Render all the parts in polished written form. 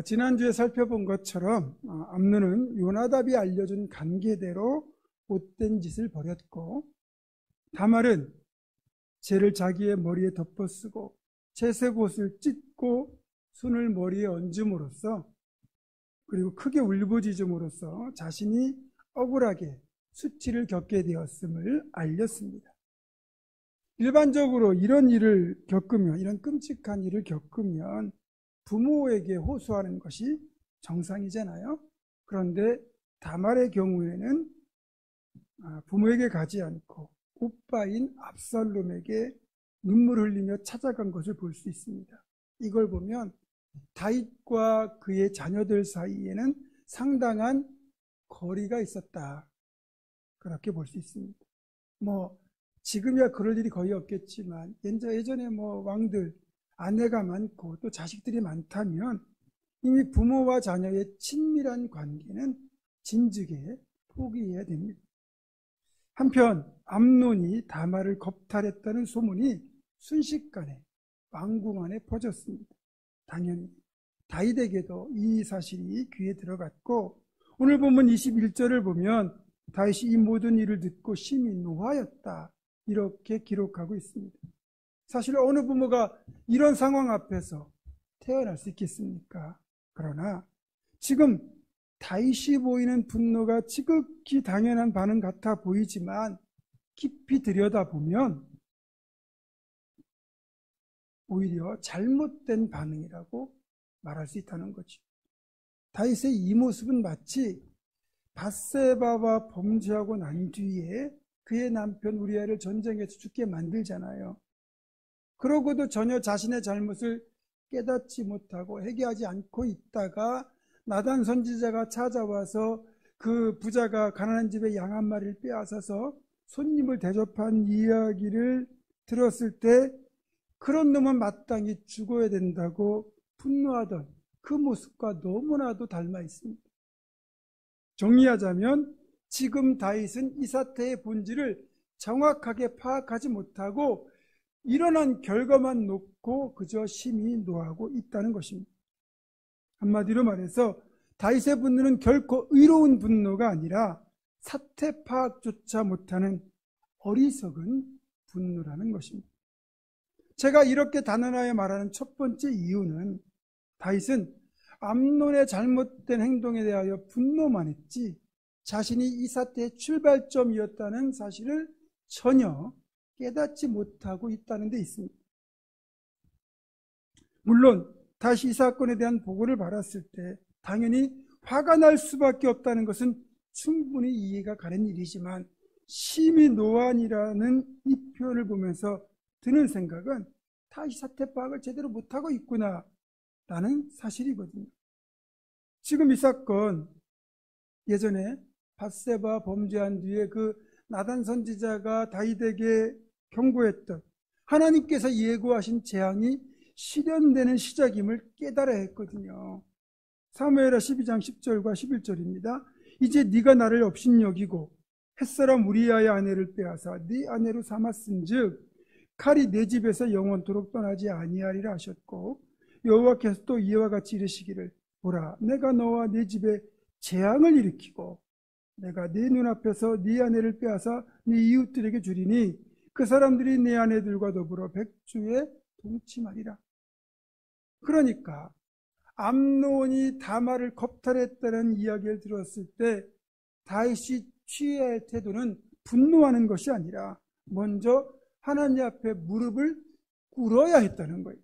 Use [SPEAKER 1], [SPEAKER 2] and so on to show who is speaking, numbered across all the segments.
[SPEAKER 1] 지난주에 살펴본 것처럼 암논은 요나답이 알려준 관계대로 못된 짓을 벌였고, 다말은 재를 자기의 머리에 덮어쓰고 채색 옷을 찢고 손을 머리에 얹음으로써, 그리고 크게 울부짖음으로써 자신이 억울하게 수치를 겪게 되었음을 알렸습니다. 일반적으로 이런 일을 겪으면, 이런 끔찍한 일을 겪으면 부모에게 호소하는 것이 정상이잖아요. 그런데 다말의 경우에는 부모에게 가지 않고 오빠인 압살롬에게 눈물 흘리며 찾아간 것을 볼 수 있습니다. 이걸 보면 다윗과 그의 자녀들 사이에는 상당한 거리가 있었다, 그렇게 볼 수 있습니다. 지금이야 그럴 일이 거의 없겠지만 예전에 왕들 아내가 많고 또 자식들이 많다면 이미 부모와 자녀의 친밀한 관계는 진즉에 포기해야 됩니다. 한편 암논이 다말을 겁탈했다는 소문이 순식간에 왕궁 안에 퍼졌습니다. 당연히 다윗에게도 이 사실이 귀에 들어갔고, 오늘 본문 21절을 보면 다윗이 이 모든 일을 듣고 심히 노하였다, 이렇게 기록하고 있습니다. 사실 어느 부모가 이런 상황 앞에서 태어날 수 있겠습니까? 그러나 지금 다윗이 보이는 분노가 지극히 당연한 반응 같아 보이지만 깊이 들여다보면 오히려 잘못된 반응이라고 말할 수 있다는 거죠. 다윗의 이 모습은 마치 밧세바와 범죄하고 난 뒤에 그의 남편 우리아를 전쟁에서 죽게 만들잖아요. 그러고도 전혀 자신의 잘못을 깨닫지 못하고 회개하지 않고 있다가 나단 선지자가 찾아와서 그 부자가 가난한 집에 양 한 마리를 빼앗아서 손님을 대접한 이야기를 들었을 때 그런 놈은 마땅히 죽어야 된다고 분노하던 그 모습과 너무나도 닮아 있습니다. 정리하자면 지금 다윗은 이 사태의 본질을 정확하게 파악하지 못하고 일어난 결과만 놓고 그저 심히 노하고 있다는 것입니다. 한마디로 말해서 다윗의 분노는 결코 의로운 분노가 아니라 사태 파악조차 못하는 어리석은 분노라는 것입니다. 제가 이렇게 단언하여 말하는 첫 번째 이유는 다윗은 암논의 잘못된 행동에 대하여 분노만 했지 자신이 이 사태의 출발점이었다는 사실을 전혀 깨닫지 못하고 있다는 데 있습니다. 물론 다시 이 사건에 대한 보고를 받았을 때 당연히 화가 날 수밖에 없다는 것은 충분히 이해가 가는 일이지만 심히 노안이라는 이 표현을 보면서 드는 생각은 다시 사태 파악을 제대로 못하고 있구나 라는 사실이거든요. 지금 이 사건, 예전에 밧세바 범죄한 뒤에 그 나단 선지자가 다윗에게 경고했던 하나님께서 예고하신 재앙이 실현되는 시작임을 깨달아야 했거든요. 사무엘하 12장 10절과 11절입니다. 이제 네가 나를 업신여기고 햇사람 우리아의 아내를 빼앗아 네 아내로 삼았은즉 칼이 내 집에서 영원토록 떠나지 아니하리라 하셨고, 여호와께서 또 이와 같이 이르시기를 보라, 내가 너와 네 집에 재앙을 일으키고 내가 네 눈앞에서 네 아내를 빼앗아 네 이웃들에게 주리니 그 사람들이 네 아내들과 더불어 백주에 동침하리라. 그러니까 암논이 다말을 겁탈했다는 이야기를 들었을 때 다윗이 취해야 할 태도는 분노하는 것이 아니라 먼저 하나님 앞에 무릎을 꿇어야 했다는 거예요.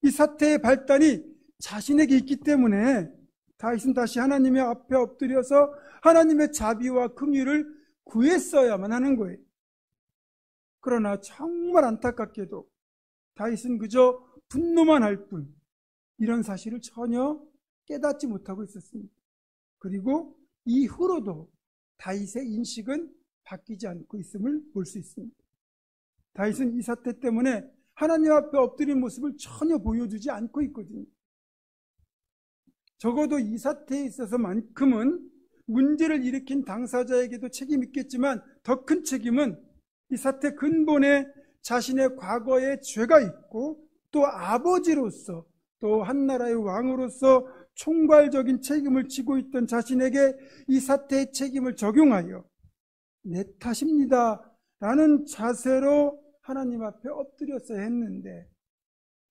[SPEAKER 1] 이 사태의 발단이 자신에게 있기 때문에 다윗은 다시 하나님의 앞에 엎드려서 하나님의 자비와 긍휼을 구했어야만 하는 거예요. 그러나 정말 안타깝게도 다윗은 그저 분노만 할 뿐 이런 사실을 전혀 깨닫지 못하고 있었습니다. 그리고 이후로도 다윗의 인식은 바뀌지 않고 있음을 볼 수 있습니다. 다윗은 이 사태 때문에 하나님 앞에 엎드린 모습을 전혀 보여주지 않고 있거든요. 적어도 이 사태에 있어서만큼은 문제를 일으킨 당사자에게도 책임이 있겠지만 더 큰 책임은 이 사태 근본에 자신의 과거의 죄가 있고 또 아버지로서 또 한 나라의 왕으로서 총괄적인 책임을 지고 있던 자신에게 이 사태의 책임을 적용하여 내 탓입니다 라는 자세로 하나님 앞에 엎드렸어야 했는데,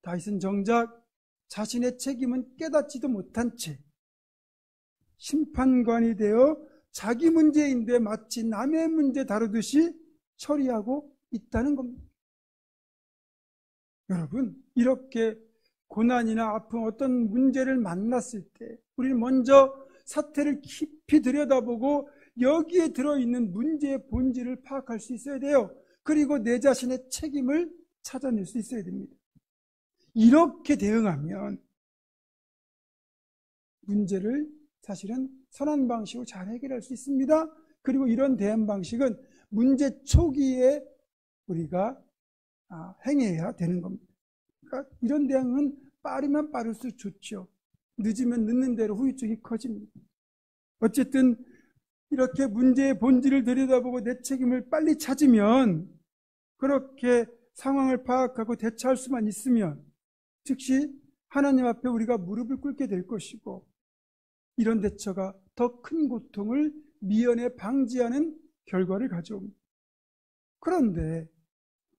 [SPEAKER 1] 다윗은 정작 자신의 책임은 깨닫지도 못한 채 심판관이 되어 자기 문제인데 마치 남의 문제 다루듯이 처리하고 있다는 겁니다. 여러분, 이렇게 고난이나 아픔, 어떤 문제를 만났을 때 우리는 먼저 사태를 깊이 들여다보고 여기에 들어있는 문제의 본질을 파악할 수 있어야 돼요. 그리고 내 자신의 책임을 찾아낼 수 있어야 됩니다. 이렇게 대응하면 문제를 사실은 선한 방식으로 잘 해결할 수 있습니다. 그리고 이런 대응 방식은 문제 초기에 우리가 행해야 되는 겁니다. 그러니까 이런 대응은 빠르면 빠를수록 좋죠. 늦으면 늦는 대로 후유증이 커집니다. 어쨌든 이렇게 문제의 본질을 들여다보고 내 책임을 빨리 찾으면, 그렇게 상황을 파악하고 대처할 수만 있으면 즉시 하나님 앞에 우리가 무릎을 꿇게 될 것이고, 이런 대처가 더 큰 고통을 미연에 방지하는 결과를 가져옵니다. 그런데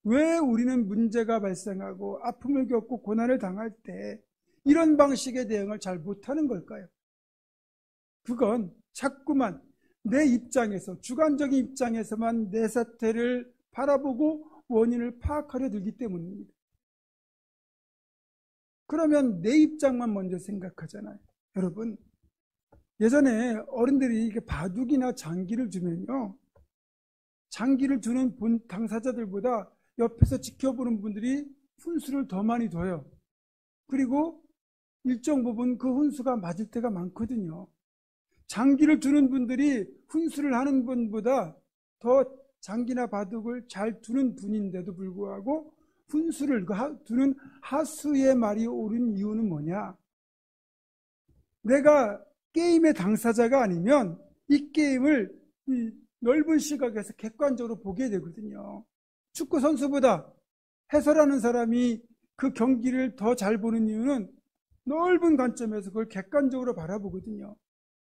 [SPEAKER 1] 왜 우리는 문제가 발생하고 아픔을 겪고 고난을 당할 때 이런 방식의 대응을 잘 못하는 걸까요? 그건 자꾸만 내 입장에서, 주관적인 입장에서만 내 사태를 바라보고 원인을 파악하려 들기 때문입니다. 그러면 내 입장만 먼저 생각하잖아요. 여러분, 예전에 어른들이 이렇게 바둑이나 장기를 두면요, 장기를 두는 당사자들보다 옆에서 지켜보는 분들이 훈수를 더 많이 둬요. 그리고 일정 부분 그 훈수가 맞을 때가 많거든요. 장기를 두는 분들이 훈수를 하는 분보다 더 장기나 바둑을 잘 두는 분인데도 불구하고 훈수를 두는 하수의 말이 옳은 이유는 뭐냐? 내가 게임의 당사자가 아니면 이 게임을 넓은 시각에서 객관적으로 보게 되거든요. 축구 선수보다 해설하는 사람이 그 경기를 더 잘 보는 이유는 넓은 관점에서 그걸 객관적으로 바라보거든요.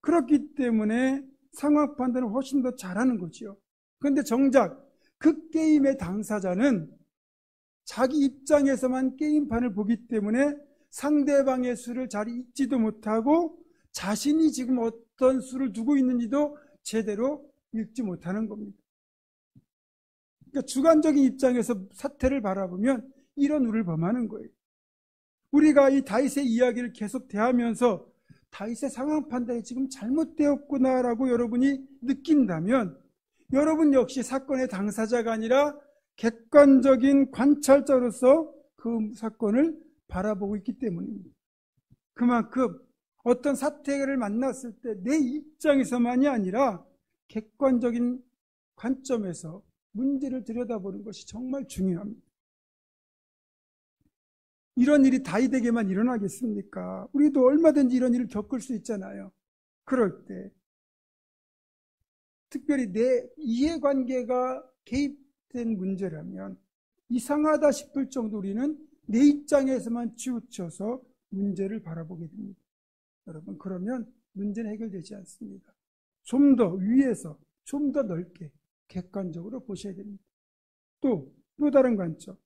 [SPEAKER 1] 그렇기 때문에 상황 판단을 훨씬 더 잘하는 거죠. 그런데 정작 그 게임의 당사자는 자기 입장에서만 게임판을 보기 때문에 상대방의 수를 잘 읽지도 못하고 자신이 지금 어떤 수를 두고 있는지도 제대로 읽지 못하는 겁니다. 그러니까 주관적인 입장에서 사태를 바라보면 이런 우를 범하는 거예요. 우리가 이 다윗의 이야기를 계속 대하면서 다윗의 상황 판단이 지금 잘못되었구나라고 여러분이 느낀다면, 여러분 역시 사건의 당사자가 아니라 객관적인 관찰자로서 그 사건을 바라보고 있기 때문입니다. 그만큼 어떤 사태를 만났을 때 내 입장에서만이 아니라 객관적인 관점에서 문제를 들여다보는 것이 정말 중요합니다. 이런 일이 다윗에게만 일어나겠습니까? 우리도 얼마든지 이런 일을 겪을 수 있잖아요. 그럴 때 특별히 내 이해관계가 개입된 문제라면 이상하다 싶을 정도 우리는 내 입장에서만 치우쳐서 문제를 바라보게 됩니다. 여러분, 그러면 문제는 해결되지 않습니다. 좀 더 위에서 좀 더 넓게 객관적으로 보셔야 됩니다. 또 다른 관점,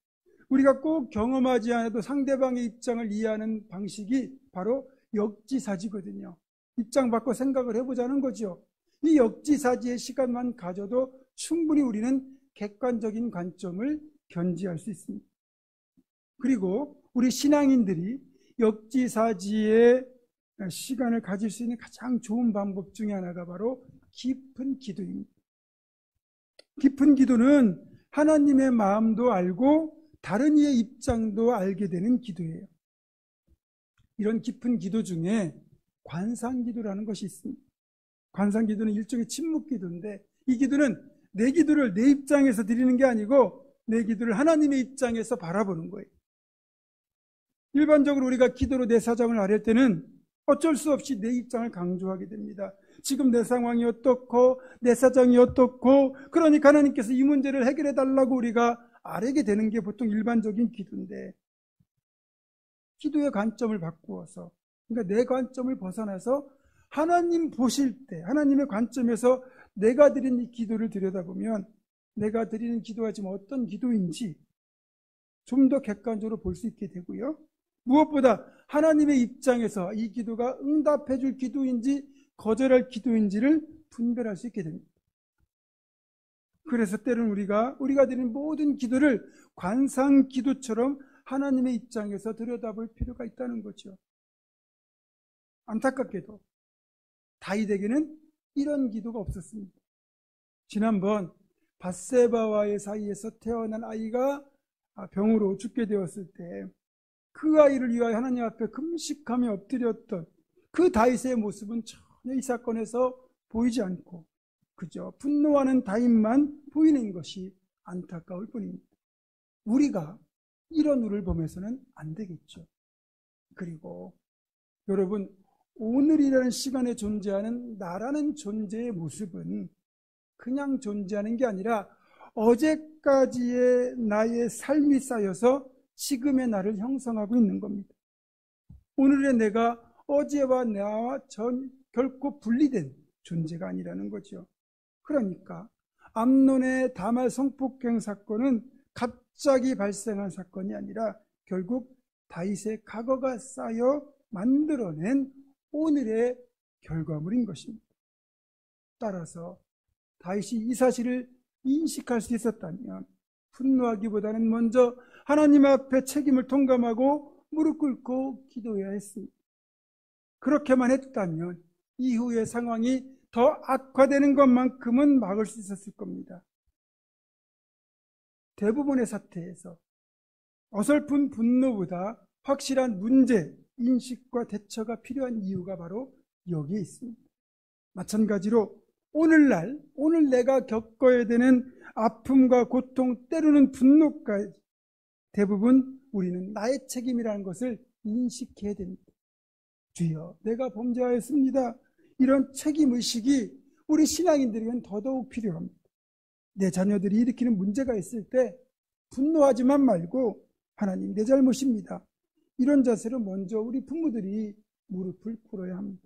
[SPEAKER 1] 우리가 꼭 경험하지 않아도 상대방의 입장을 이해하는 방식이 바로 역지사지거든요. 입장 바꿔 생각을 해보자는 거죠. 이 역지사지의 시간만 가져도 충분히 우리는 객관적인 관점을 견지할 수 있습니다. 그리고 우리 신앙인들이 역지사지의 시간을 가질 수 있는 가장 좋은 방법 중에 하나가 바로 깊은 기도입니다. 깊은 기도는 하나님의 마음도 알고 다른 이의 입장도 알게 되는 기도예요. 이런 깊은 기도 중에 관상기도라는 것이 있습니다. 관상기도는 일종의 침묵기도인데, 이 기도는 내 기도를 내 입장에서 드리는 게 아니고 내 기도를 하나님의 입장에서 바라보는 거예요. 일반적으로 우리가 기도로 내 사정을 아뢰 때는 어쩔 수 없이 내 입장을 강조하게 됩니다. 지금 내 상황이 어떻고 내 사정이 어떻고, 그러니까 하나님께서 이 문제를 해결해 달라고 우리가 아뢰게 되는 게 보통 일반적인 기도인데, 기도의 관점을 바꾸어서, 그러니까 내 관점을 벗어나서 하나님 보실 때 하나님의 관점에서 내가 드린 이 기도를 들여다보면 내가 드리는 기도가 지금 어떤 기도인지 좀 더 객관적으로 볼 수 있게 되고요. 무엇보다 하나님의 입장에서 이 기도가 응답해 줄 기도인지 거절할 기도인지를 분별할 수 있게 됩니다. 그래서 때로는 우리가 드리는 모든 기도를 관상 기도처럼 하나님의 입장에서 들여다볼 필요가 있다는 거죠. 안타깝게도 다윗에게는 이런 기도가 없었습니다. 지난번 밧세바와의 사이에서 태어난 아이가 병으로 죽게 되었을 때 그 아이를 위하여 하나님 앞에 금식하며 엎드렸던 그 다윗의 모습은 전혀 이 사건에서 보이지 않고 그저 분노하는 다윗만 보이는 것이 안타까울 뿐입니다. 우리가 이런 우를 보면서는 안 되겠죠. 그리고 여러분, 오늘이라는 시간에 존재하는 나라는 존재의 모습은 그냥 존재하는 게 아니라 어제까지의 나의 삶이 쌓여서 지금의 나를 형성하고 있는 겁니다. 오늘의 내가 어제와 나와 결코 분리된 존재가 아니라는 거죠. 그러니까 암논의 다말 성폭행 사건은 갑자기 발생한 사건이 아니라 결국 다윗의 과거가 쌓여 만들어낸 오늘의 결과물인 것입니다. 따라서 다윗이 이 사실을 인식할 수 있었다면 분노하기보다는 먼저 하나님 앞에 책임을 통감하고 무릎 꿇고 기도해야 했습니다. 그렇게만 했다면 이후의 상황이 더 악화되는 것만큼은 막을 수 있었을 겁니다. 대부분의 사태에서 어설픈 분노보다 확실한 문제, 인식과 대처가 필요한 이유가 바로 여기에 있습니다. 마찬가지로 오늘 내가 겪어야 되는 아픔과 고통, 때로는 분노까지 대부분 우리는 나의 책임이라는 것을 인식해야 됩니다. 주여, 내가 범죄하였습니다. 이런 책임의식이 우리 신앙인들에게는 더더욱 필요합니다. 내 자녀들이 일으키는 문제가 있을 때 분노하지만 말고 하나님, 내 잘못입니다. 이런 자세로 먼저 우리 부모들이 무릎을 꿇어야 합니다.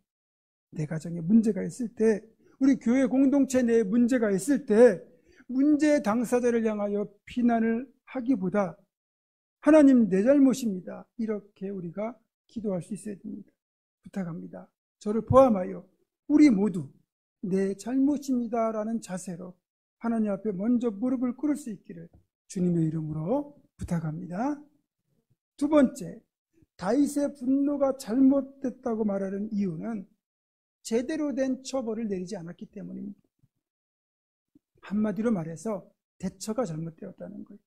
[SPEAKER 1] 내 가정에 문제가 있을 때, 우리 교회 공동체 내에 문제가 있을 때 문제의 당사자를 향하여 비난을 하기보다 하나님, 내 잘못입니다. 이렇게 우리가 기도할 수 있어야 됩니다. 부탁합니다. 저를 포함하여 우리 모두 내 잘못입니다 라는 자세로 하나님 앞에 먼저 무릎을 꿇을 수 있기를 주님의 이름으로 부탁합니다. 두 번째, 다윗의 분노가 잘못됐다고 말하는 이유는 제대로 된 처벌을 내리지 않았기 때문입니다. 한마디로 말해서 대처가 잘못되었다는 거예요.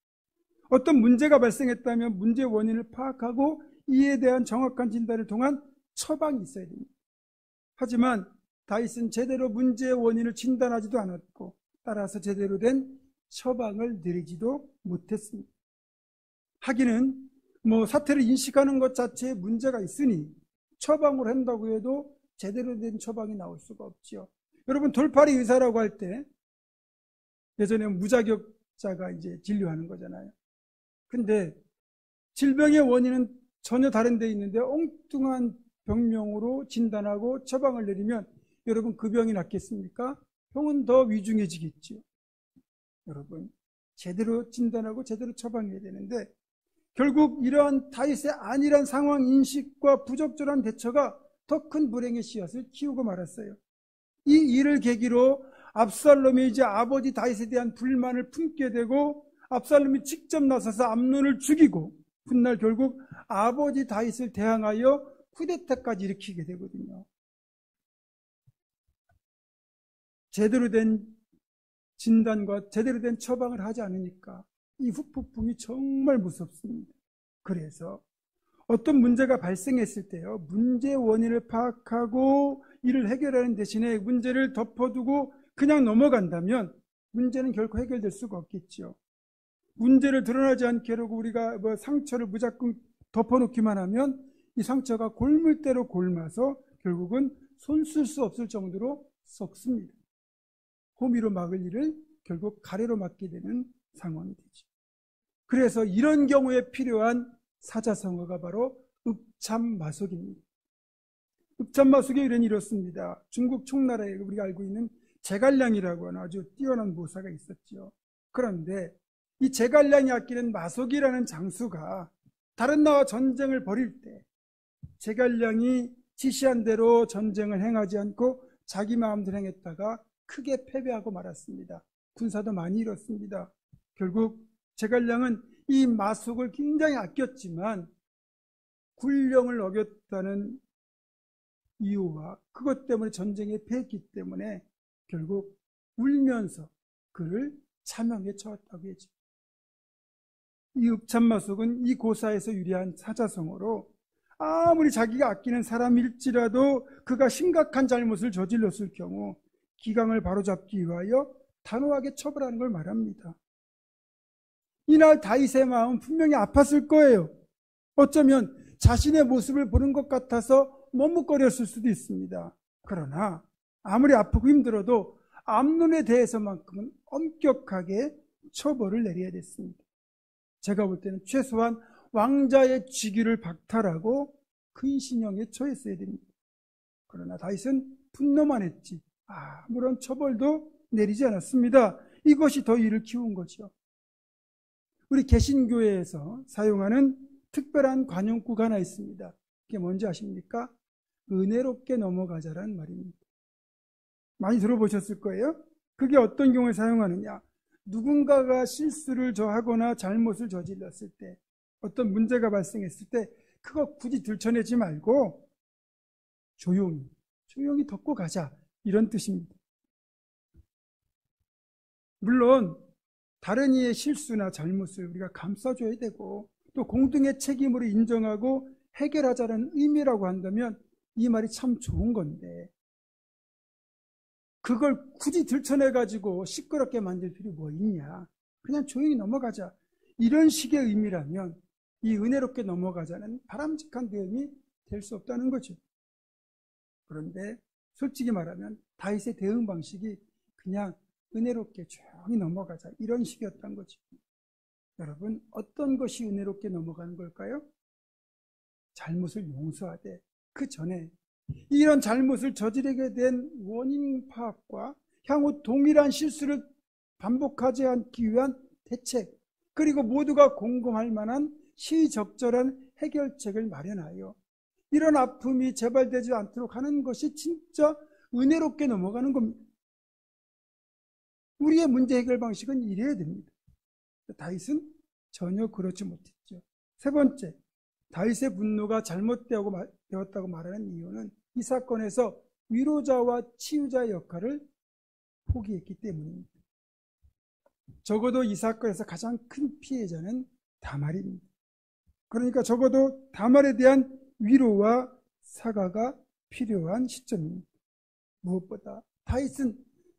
[SPEAKER 1] 어떤 문제가 발생했다면 문제의 원인을 파악하고 이에 대한 정확한 진단을 통한 처방이 있어야 됩니다. 하지만 다윗은 제대로 문제의 원인을 진단하지도 않았고 따라서 제대로 된 처방을 내리지도 못했습니다. 하기는 사태를 인식하는 것 자체에 문제가 있으니 처방을 한다고 해도 제대로 된 처방이 나올 수가 없죠. 여러분, 돌팔이 의사라고 할 때 예전에 무자격자가 이제 진료하는 거잖아요. 근데 질병의 원인은 전혀 다른 데 있는데 엉뚱한 병명으로 진단하고 처방을 내리면 여러분, 그 병이 낫겠습니까? 병은 더 위중해지겠죠. 여러분, 제대로 진단하고 제대로 처방해야 되는데 결국 이러한 다윗의 안일한 상황 인식과 부적절한 대처가 더 큰 불행의 씨앗을 키우고 말았어요. 이 일을 계기로 압살롬이 이제 아버지 다윗에 대한 불만을 품게 되고 압살롬이 직접 나서서 암논을 죽이고 훗날 결국 아버지 다윗을 대항하여 쿠데타까지 일으키게 되거든요. 제대로 된 진단과 제대로 된 처방을 하지 않으니까 이 후폭풍이 정말 무섭습니다. 그래서 어떤 문제가 발생했을 때요, 문제의 원인을 파악하고 이를 해결하는 대신에 문제를 덮어두고 그냥 넘어간다면 문제는 결코 해결될 수가 없겠죠. 문제를 드러나지 않게 하려고 우리가 상처를 무작정 덮어놓기만 하면 이 상처가 골물대로 골마서 결국은 손 쓸 수 없을 정도로 썩습니다. 호미로 막을 일을 결국 가래로 막게 되는 상황이 되죠. 그래서 이런 경우에 필요한 사자성어가 바로 읍참마속입니다. 읍참마속의 이론이 이렇습니다. 중국 총나라에 우리가 알고 있는 제갈량이라고 하는 아주 뛰어난 모사가 있었죠. 그런데 이 제갈량이 아끼는 마속이라는 장수가 다른 나라와 전쟁을 벌일 때 제갈량이 지시한 대로 전쟁을 행하지 않고 자기 마음대로 행했다가 크게 패배하고 말았습니다. 군사도 많이 잃었습니다. 결국 제갈량은 이 마속을 굉장히 아꼈지만 굴령을 어겼다는 이유와 그것 때문에 전쟁에 패했기 때문에 결국 울면서 그를 차명에 처했다고 했죠. 이 읍참마속은 이 고사에서 유래한 사자성어로 아무리 자기가 아끼는 사람일지라도 그가 심각한 잘못을 저질렀을 경우 기강을 바로잡기 위하여 단호하게 처벌하는 걸 말합니다. 이날 다윗의 마음은 분명히 아팠을 거예요. 어쩌면 자신의 모습을 보는 것 같아서 머뭇거렸을 수도 있습니다. 그러나 아무리 아프고 힘들어도 암논에 대해서만큼은 엄격하게 처벌을 내려야 됐습니다. 제가 볼 때는 최소한 왕자의 직위를 박탈하고 근신형에 처했어야 됩니다. 그러나 다윗은 분노만 했지 아무런 처벌도 내리지 않았습니다. 이것이 더 일을 키운 거죠. 우리 개신교회에서 사용하는 특별한 관용구가 하나 있습니다. 그게 뭔지 아십니까? 은혜롭게 넘어가자라는 말입니다. 많이 들어보셨을 거예요. 그게 어떤 경우에 사용하느냐? 누군가가 실수를 하거나 잘못을 저질렀을 때, 어떤 문제가 발생했을 때 그거 굳이 들춰내지 말고 조용히 덮고 가자, 이런 뜻입니다. 물론 다른 이의 실수나 잘못을 우리가 감싸줘야 되고 또 공동의 책임으로 인정하고 해결하자는 의미라고 한다면 이 말이 참 좋은 건데 그걸 굳이 들춰내가지고 시끄럽게 만들 필요 뭐 있냐, 그냥 조용히 넘어가자, 이런 식의 의미라면 이 은혜롭게 넘어가자는 바람직한 대응이 될 수 없다는 거죠. 그런데 솔직히 말하면 다윗의 대응 방식이 그냥 은혜롭게 조용히 넘어가자, 이런 식이었던 거죠. 여러분, 어떤 것이 은혜롭게 넘어가는 걸까요? 잘못을 용서하되 그 전에 이런 잘못을 저지르게 된 원인 파악과 향후 동일한 실수를 반복하지 않기 위한 대책, 그리고 모두가 공감할 만한 시의적절한 해결책을 마련하여 이런 아픔이 재발되지 않도록 하는 것이 진짜 은혜롭게 넘어가는 겁니다. 우리의 문제 해결 방식은 이래야 됩니다. 다윗은 전혀 그렇지 못했죠. 세 번째, 다윗의 분노가 잘못되었다고 말하는 이유는 이 사건에서 위로자와 치유자의 역할을 포기했기 때문입니다. 적어도 이 사건에서 가장 큰 피해자는 다말입니다. 그러니까 적어도 다말에 대한 위로와 사과가 필요한 시점입니다. 무엇보다 다윗은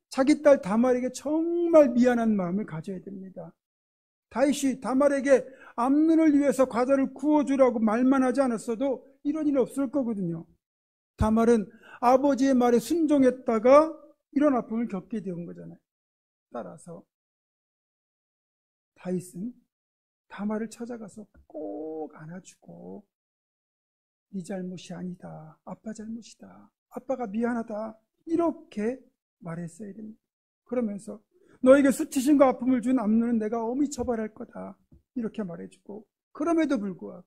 [SPEAKER 1] 자기 딸 다말에게 정말 미안한 마음을 가져야 됩니다. 다윗이 다말에게 암논을 위해서 과자를 구워주라고 말만 하지 않았어도 이런 일 없을 거거든요. 다말은 아버지의 말에 순종했다가 이런 아픔을 겪게 된 거잖아요. 따라서 다윗은 다말을 찾아가서 꼭 안아주고 네 잘못이 아니다, 아빠 잘못이다, 아빠가 미안하다, 이렇게 말했어야 됩니다. 그러면서 너에게 수치심과 아픔을 준 암논은 내가 엄히 처벌할 거다, 이렇게 말해주고, 그럼에도 불구하고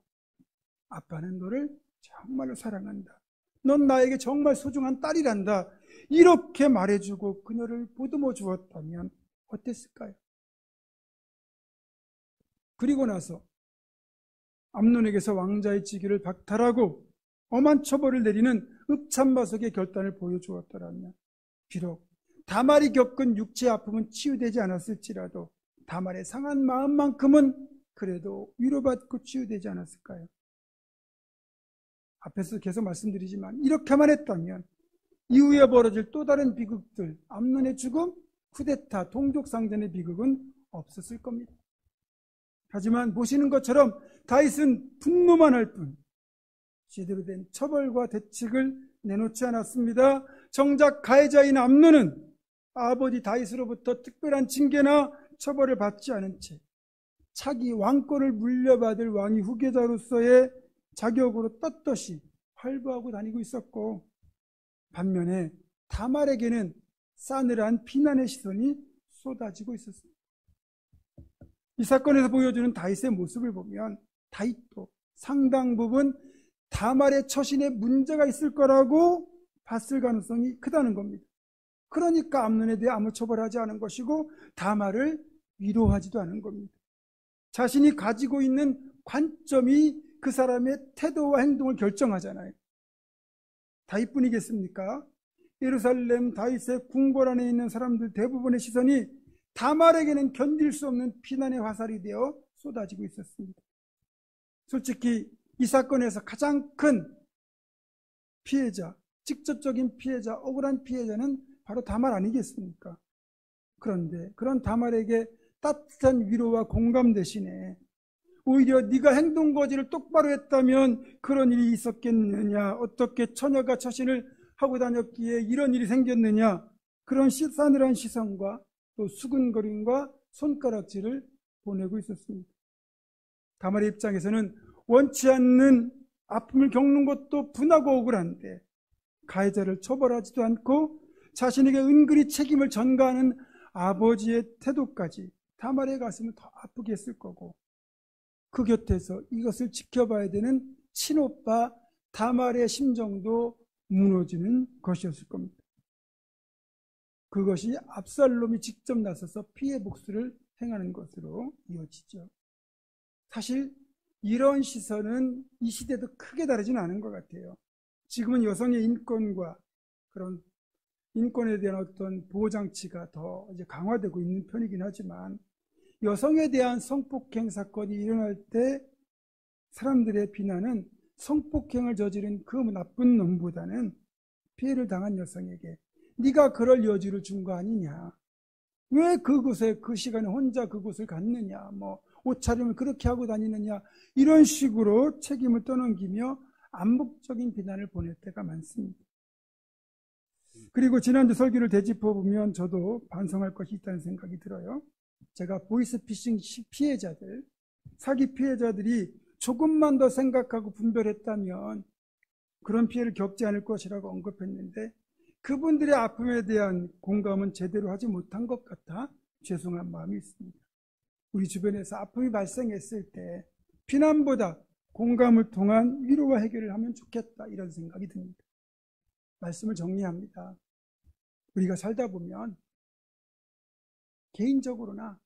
[SPEAKER 1] 아빠는 너를 정말로 사랑한다, 넌 나에게 정말 소중한 딸이란다, 이렇게 말해주고 그녀를 보듬어 주었다면 어땠을까요? 그리고 나서 암논에게서 왕자의 직위를 박탈하고 엄한 처벌을 내리는 읍참마속의 결단을 보여주었더라면 비록 다말이 겪은 육체의 아픔은 치유되지 않았을지라도 다말의 상한 마음만큼은 그래도 위로받고 치유되지 않았을까요? 앞에서 계속 말씀드리지만 이렇게만 했다면 이후에 벌어질 또 다른 비극들, 암논의 죽음, 쿠데타, 동족상전의 비극은 없었을 겁니다. 하지만 보시는 것처럼 다윗은 분노만 할 뿐 제대로 된 처벌과 대책을 내놓지 않았습니다. 정작 가해자인 암논은 아버지 다윗으로부터 특별한 징계나 처벌을 받지 않은 채 차기 왕권을 물려받을 왕위 후계자로서의 자격으로 떳떳이 활보하고 다니고 있었고, 반면에 다말에게는 싸늘한 비난의 시선이 쏟아지고 있었습니다. 이 사건에서 보여주는 다윗의 모습을 보면 다윗도 상당 부분 다말의 처신에 문제가 있을 거라고 봤을 가능성이 크다는 겁니다. 그러니까 암논에 대해 아무 처벌하지 않은 것이고 다말을 위로하지도 않은 겁니다. 자신이 가지고 있는 관점이 그 사람의 태도와 행동을 결정하잖아요. 다윗뿐이겠습니까? 예루살렘 다윗의 궁궐 안에 있는 사람들 대부분의 시선이 다말에게는 견딜 수 없는 비난의 화살이 되어 쏟아지고 있었습니다. 솔직히 이 사건에서 가장 큰 피해자, 직접적인 피해자, 억울한 피해자는 바로 다말 아니겠습니까? 그런데 그런 다말에게 따뜻한 위로와 공감 대신에 오히려 네가 행동 거지를 똑바로 했다면 그런 일이 있었겠느냐, 어떻게 처녀가 처신을 하고 다녔기에 이런 일이 생겼느냐, 그런 싸늘한 시선과 또 수근거림과 손가락질을 보내고 있었습니다. 다말의 입장에서는 원치 않는 아픔을 겪는 것도 분하고 억울한데 가해자를 처벌하지도 않고 자신에게 은근히 책임을 전가하는 아버지의 태도까지 다말의 가슴을 더 아프게 했을 거고, 그 곁에서 이것을 지켜봐야 되는 친오빠 다말의 심정도 무너지는 것이었을 겁니다. 그것이 압살롬이 직접 나서서 피해 복수를 행하는 것으로 이어지죠. 사실 이런 시선은 이 시대도 크게 다르지는 않은 것 같아요. 지금은 여성의 인권과 그런 인권에 대한 어떤 보호장치가 더 이제 강화되고 있는 편이긴 하지만, 여성에 대한 성폭행 사건이 일어날 때 사람들의 비난은 성폭행을 저지른 그 나쁜 놈보다는 피해를 당한 여성에게 네가 그럴 여지를 준 거 아니냐, 왜 그곳에 그 시간에 혼자 그곳을 갔느냐, 뭐 옷차림을 그렇게 하고 다니느냐, 이런 식으로 책임을 떠넘기며 암묵적인 비난을 보낼 때가 많습니다. 그리고 지난주 설교를 되짚어보면 저도 반성할 것이 있다는 생각이 들어요. 제가 보이스피싱 피해자들, 사기 피해자들이 조금만 더 생각하고 분별했다면 그런 피해를 겪지 않을 것이라고 언급했는데, 그분들의 아픔에 대한 공감은 제대로 하지 못한 것 같아 죄송한 마음이 있습니다. 우리 주변에서 아픔이 발생했을 때 비난보다 공감을 통한 위로와 해결을 하면 좋겠다, 이런 생각이 듭니다. 말씀을 정리합니다. 우리가 살다 보면 개인적으로나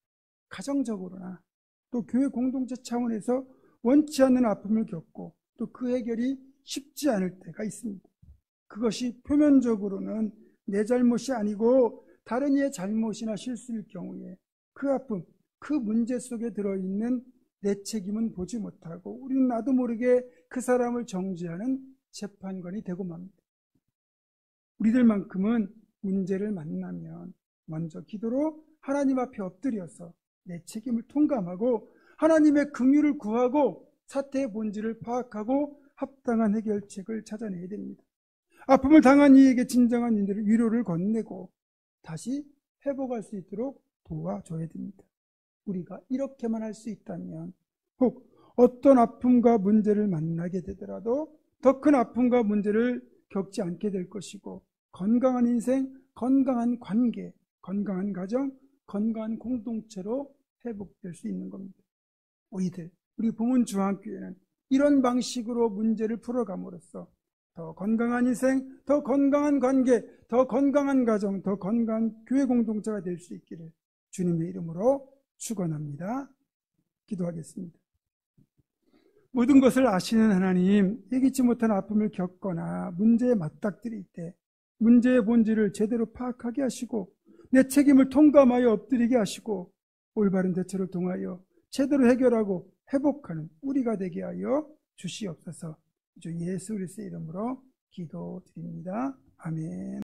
[SPEAKER 1] 가정적으로나 또 교회 공동체 차원에서 원치 않는 아픔을 겪고 또 그 해결이 쉽지 않을 때가 있습니다. 그것이 표면적으로는 내 잘못이 아니고 다른 이의 잘못이나 실수일 경우에 그 아픔, 그 문제 속에 들어있는 내 책임은 보지 못하고 우리는 나도 모르게 그 사람을 정죄하는 재판관이 되고 맙니다. 우리들만큼은 문제를 만나면 먼저 기도로 하나님 앞에 엎드려서 내 책임을 통감하고 하나님의 긍휼을 구하고 사태의 본질을 파악하고 합당한 해결책을 찾아내야 됩니다. 아픔을 당한 이에게 진정한 위로를 건네고 다시 회복할 수 있도록 도와줘야 됩니다. 우리가 이렇게만 할 수 있다면 혹 어떤 아픔과 문제를 만나게 되더라도 더 큰 아픔과 문제를 겪지 않게 될 것이고, 건강한 인생, 건강한 관계, 건강한 가정, 건강한 공동체로 회복될 수 있는 겁니다. 우리 봉은 중앙교회는 이런 방식으로 문제를 풀어감으로써 더 건강한 인생, 더 건강한 관계, 더 건강한 가정, 더 건강한 교회 공동체가 될 수 있기를 주님의 이름으로 축원합니다. 기도하겠습니다. 모든 것을 아시는 하나님, 예기치 못한 아픔을 겪거나 문제에 맞닥뜨릴 때 문제의 본질을 제대로 파악하게 하시고 내 책임을 통감하여 엎드리게 하시고 올바른 대처를 통하여 제대로 해결하고 회복하는 우리가 되게 하여 주시옵소서. 주 예수 그리스도의 이름으로 기도드립니다. 아멘.